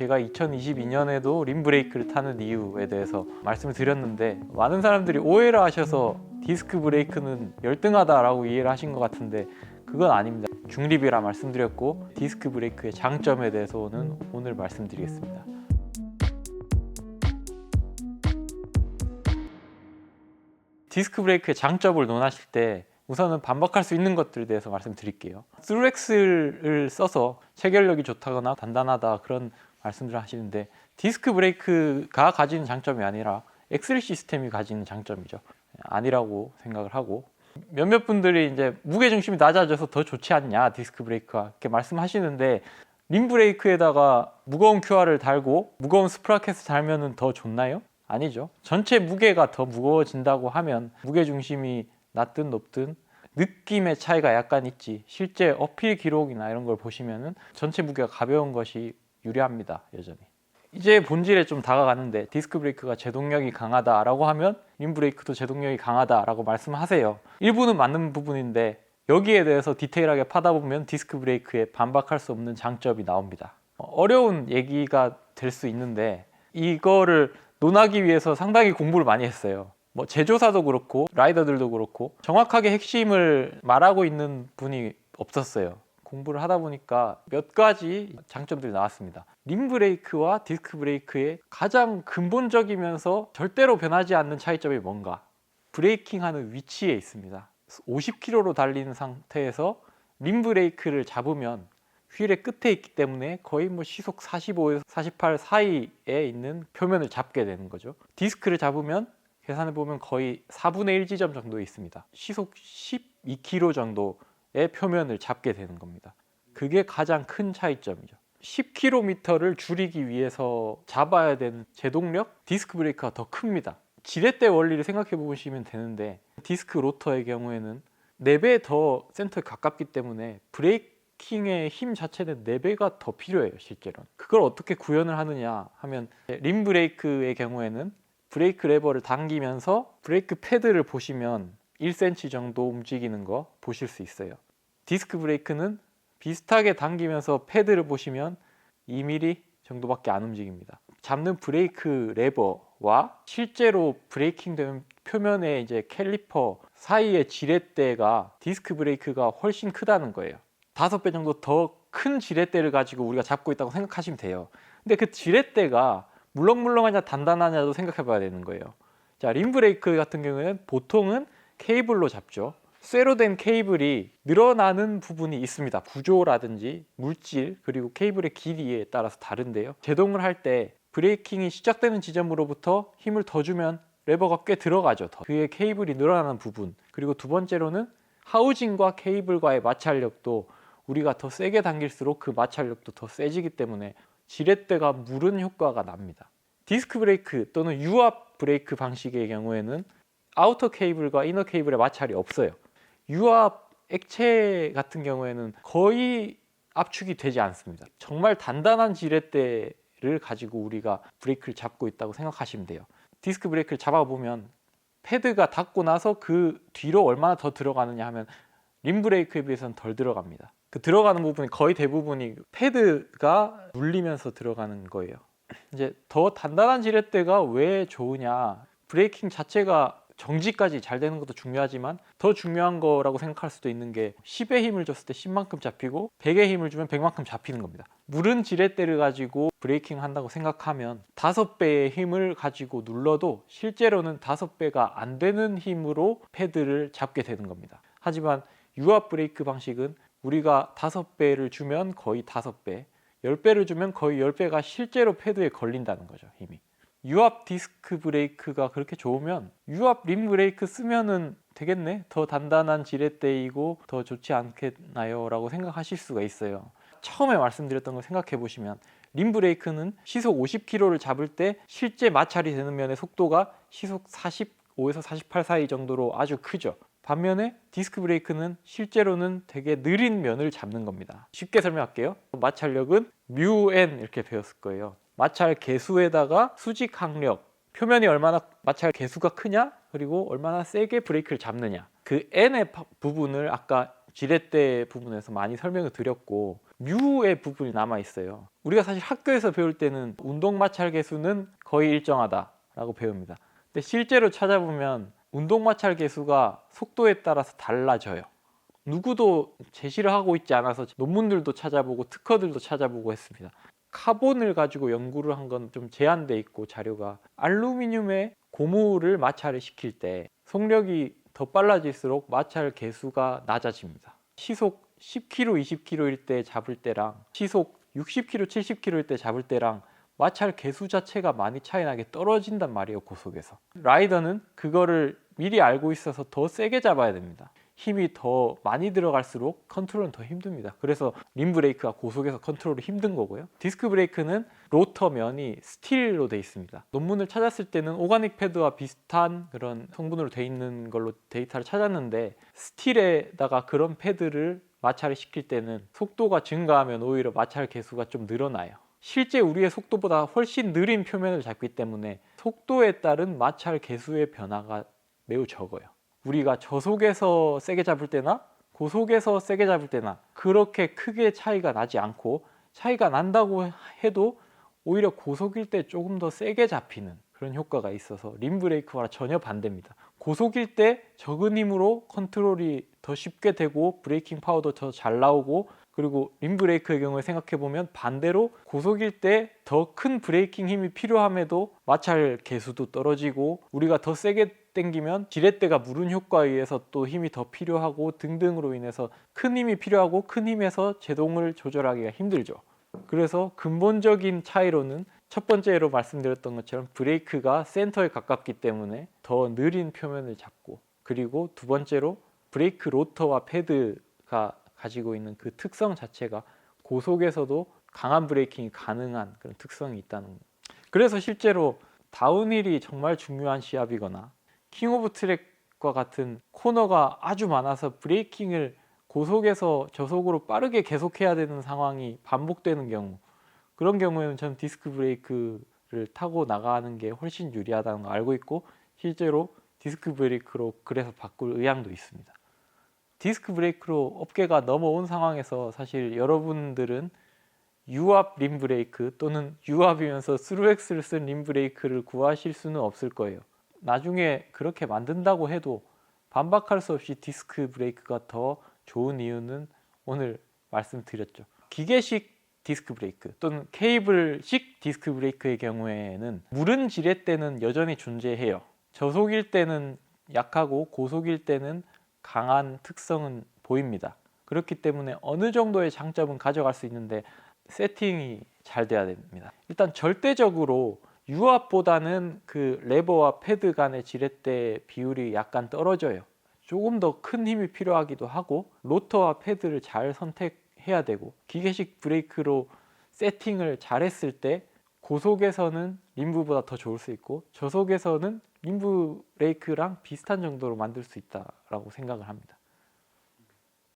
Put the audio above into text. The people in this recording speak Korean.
제가 2022년에도 림 브레이크를 타는 이유에 대해서 말씀을 드렸는데 많은 사람들이 오해를 하셔서 디스크 브레이크는 열등하다라고 이해를 하신 것 같은데 그건 아닙니다. 중립이라 말씀드렸고 디스크 브레이크의 장점에 대해서는 오늘 말씀드리겠습니다. 디스크 브레이크의 장점을 논하실 때 우선은 반박할 수 있는 것들에 대해서 말씀드릴게요. 스루엑스를 써서 체결력이 좋다거나 단단하다 그런 말씀들을 하시는데 디스크 브레이크가 가지는 장점이 아니라 엑셀 시스템이 가지는 장점이죠. 아니라고 생각을 하고 몇몇 분들이 이제 무게중심이 낮아져서 더 좋지 않냐 디스크 브레이크가 이렇게 말씀하시는데 림 브레이크에다가 무거운 QR을 달고 무거운 스프라켓을 달면은 더 좋나요? 아니죠. 전체 무게가 더 무거워진다고 하면 무게중심이 낮든 높든 느낌의 차이가 약간 있지 실제 어필 기록이나 이런 걸 보시면은 전체 무게가 가벼운 것이 유리합니다. 여전히. 이제 본질에 좀 다가가는데 디스크 브레이크가 제동력이 강하다라고 하면 림 브레이크도 제동력이 강하다라고 말씀하세요. 일부는 맞는 부분인데 여기에 대해서 디테일하게 파다 보면 디스크 브레이크에 반박할 수 없는 장점이 나옵니다. 어려운 얘기가 될 수 있는데 이거를 논하기 위해서 상당히 공부를 많이 했어요. 뭐 제조사도 그렇고 라이더들도 그렇고 정확하게 핵심을 말하고 있는 분이 없었어요. 공부를 하다 보니까 몇 가지 장점들이 나왔습니다. 림 브레이크와 디스크 브레이크의 가장 근본적이면서 절대로 변하지 않는 차이점이 뭔가? 브레이킹하는 위치에 있습니다. 50km로 달리는 상태에서 림 브레이크를 잡으면 휠의 끝에 있기 때문에 거의 뭐 시속 45에서 48 사이에 있는 표면을 잡게 되는 거죠. 디스크를 잡으면 계산해 보면 거의 4분의 1 지점 정도에 있습니다. 시속 12km 정도의 표면을 잡게 되는 겁니다. 그게 가장 큰 차이점이죠. 10km를 줄이기 위해서 잡아야 되는 제동력, 디스크 브레이크가 더 큽니다. 지렛대 원리를 생각해 보시면 되는데 디스크 로터의 경우에는 4배 더 센터에 가깝기 때문에 브레이킹의 힘 자체는 4배가 더 필요해요. 실제로는. 그걸 어떻게 구현을 하느냐 하면 림 브레이크의 경우에는 브레이크 레버를 당기면서 브레이크 패드를 보시면 1cm 정도 움직이는 거 보실 수 있어요. 디스크 브레이크는 비슷하게 당기면서 패드를 보시면 2mm 정도밖에 안 움직입니다. 잡는 브레이크 레버와 실제로 브레이킹 되는 표면의 이제 캘리퍼 사이의 지렛대가 디스크 브레이크가 훨씬 크다는 거예요. 5배 정도 더 큰 지렛대를 가지고 우리가 잡고 있다고 생각하시면 돼요. 근데 그 지렛대가 물렁물렁하냐 단단하냐도 생각해 봐야 되는 거예요. 자, 림 브레이크 같은 경우에는 보통은 케이블로 잡죠. 쇠로 된 케이블이 늘어나는 부분이 있습니다. 구조라든지 물질 그리고 케이블의 길이에 따라서 다른데요. 제동을 할 때 브레이킹이 시작되는 지점으로부터 힘을 더 주면 레버가 꽤 들어가죠. 그의 케이블이 늘어나는 부분. 그리고 두 번째로는 하우징과 케이블과의 마찰력도 우리가 더 세게 당길수록 그 마찰력도 더 세지기 때문에 지렛대가 무른 효과가 납니다. 디스크 브레이크 또는 유압 브레이크 방식의 경우에는 아우터 케이블과 이너 케이블의 마찰이 없어요. 유압 액체 같은 경우에는 거의 압축이 되지 않습니다. 정말 단단한 지렛대를 가지고 우리가 브레이크를 잡고 있다고 생각하시면 돼요. 디스크 브레이크를 잡아보면 패드가 닿고 나서 그 뒤로 얼마나 더 들어가느냐 하면 림 브레이크에 비해서는 덜 들어갑니다. 그 들어가는 부분이 거의 대부분이 패드가 눌리면서 들어가는 거예요. 이제 더 단단한 지렛대가 왜 좋으냐? 브레이킹 자체가 정지까지 잘 되는 것도 중요하지만 더 중요한 거라고 생각할 수도 있는 게 10의 힘을 줬을 때 10만큼 잡히고 100의 힘을 주면 100만큼 잡히는 겁니다. 무른 지렛대를 가지고 브레이킹 한다고 생각하면 5배의 힘을 가지고 눌러도 실제로는 5배가 안 되는 힘으로 패드를 잡게 되는 겁니다. 하지만 유압 브레이크 방식은 우리가 5배를 주면 거의 5배, 10배를 주면 거의 10배가 실제로 패드에 걸린다는 거죠. 힘이. 유압 디스크 브레이크가 그렇게 좋으면 유압 림 브레이크 쓰면은 되겠네? 더 단단한 지렛대이고 더 좋지 않겠나요? 라고 생각하실 수가 있어요. 처음에 말씀드렸던 걸 생각해 보시면 림 브레이크는 시속 50km를 잡을 때 실제 마찰이 되는 면의 속도가 시속 45에서 48 사이 정도로 아주 크죠. 반면에 디스크 브레이크는 실제로는 되게 느린 면을 잡는 겁니다. 쉽게 설명할게요. 마찰력은 μn 이렇게 배웠을 거예요. 마찰 계수에다가 수직 항력, 표면이 얼마나 마찰 계수가 크냐 그리고 얼마나 세게 브레이크를 잡느냐 그 n의 부분을 아까 지렛대 부분에서 많이 설명을 드렸고 뮤의 부분이 남아 있어요. 우리가 사실 학교에서 배울 때는 운동 마찰 계수는 거의 일정하다라고 배웁니다. 근데 실제로 찾아보면 운동 마찰 계수가 속도에 따라서 달라져요. 누구도 제시를 하고 있지 않아서 논문들도 찾아보고 특허들도 찾아보고 했습니다. 카본을 가지고 연구를 한 건 좀 제한돼 있고 자료가 알루미늄의 고무를 마찰을 시킬 때 속력이 더 빨라질수록 마찰 계수가 낮아집니다. 시속 10km, 20km일 때 잡을 때랑 시속 60km, 70km일 때 잡을 때랑 마찰 계수 자체가 많이 차이 나게 떨어진단 말이에요, 고속에서. 라이더는 그거를 미리 알고 있어서 더 세게 잡아야 됩니다. 힘이 더 많이 들어갈수록 컨트롤은 더 힘듭니다. 그래서 림 브레이크가 고속에서 컨트롤이 힘든 거고요. 디스크 브레이크는 로터 면이 스틸로 돼 있습니다. 논문을 찾았을 때는 오가닉 패드와 비슷한 그런 성분으로 돼 있는 걸로 데이터를 찾았는데 스틸에다가 그런 패드를 마찰을 시킬 때는 속도가 증가하면 오히려 마찰 계수가 좀 늘어나요. 실제 우리의 속도보다 훨씬 느린 표면을 잡기 때문에 속도에 따른 마찰 계수의 변화가 매우 적어요. 우리가 저속에서 세게 잡을 때나 고속에서 세게 잡을 때나 그렇게 크게 차이가 나지 않고, 차이가 난다고 해도 오히려 고속일 때 조금 더 세게 잡히는 그런 효과가 있어서 림 브레이크와 전혀 반대입니다. 고속일 때 적은 힘으로 컨트롤이 더 쉽게 되고 브레이킹 파워도 더 잘 나오고, 그리고 림 브레이크의 경우에 생각해보면 반대로 고속일 때 더 큰 브레이킹 힘이 필요함에도 마찰 계수도 떨어지고, 우리가 더 세게 당기면 지렛대가 무른 효과에 의해서 또 힘이 더 필요하고 등등으로 인해서 큰 힘이 필요하고 큰 힘에서 제동을 조절하기가 힘들죠. 그래서 근본적인 차이로는 첫 번째로 말씀드렸던 것처럼 브레이크가 센터에 가깝기 때문에 더 느린 표면을 잡고, 그리고 두 번째로 브레이크 로터와 패드가 가지고 있는 그 특성 자체가 고속에서도 강한 브레이킹이 가능한 그런 특성이 있다는 거예요. 그래서 실제로 다운힐이 정말 중요한 시합이거나 킹 오브 트랙과 같은 코너가 아주 많아서 브레이킹을 고속에서 저속으로 빠르게 계속해야 되는 상황이 반복되는 경우, 그런 경우에는 저는 디스크 브레이크를 타고 나가는 게 훨씬 유리하다는 걸 알고 있고, 실제로 디스크 브레이크로 그래서 바꿀 의향도 있습니다. 디스크 브레이크로 업계가 넘어온 상황에서 사실 여러분들은 유압 림 브레이크 또는 유압이면서 스루엑스를 쓴 림 브레이크를 구하실 수는 없을 거예요. 나중에 그렇게 만든다고 해도 반박할 수 없이 디스크 브레이크가 더 좋은 이유는 오늘 말씀드렸죠. 기계식 디스크 브레이크 또는 케이블식 디스크 브레이크의 경우에는 무른 지렛대는 여전히 존재해요. 저속일 때는 약하고 고속일 때는 강한 특성은 보입니다. 그렇기 때문에 어느 정도의 장점은 가져갈 수 있는데 세팅이 잘 돼야 됩니다. 일단 절대적으로 유압보다는 그 레버와 패드 간의 지렛대 비율이 약간 떨어져요. 조금 더 큰 힘이 필요하기도 하고, 로터와 패드를 잘 선택해야 되고, 기계식 브레이크로 세팅을 잘 했을 때 고속에서는 림브보다 더 좋을 수 있고, 저속에서는 림브 브레이크랑 비슷한 정도로 만들 수 있다고 생각을 합니다.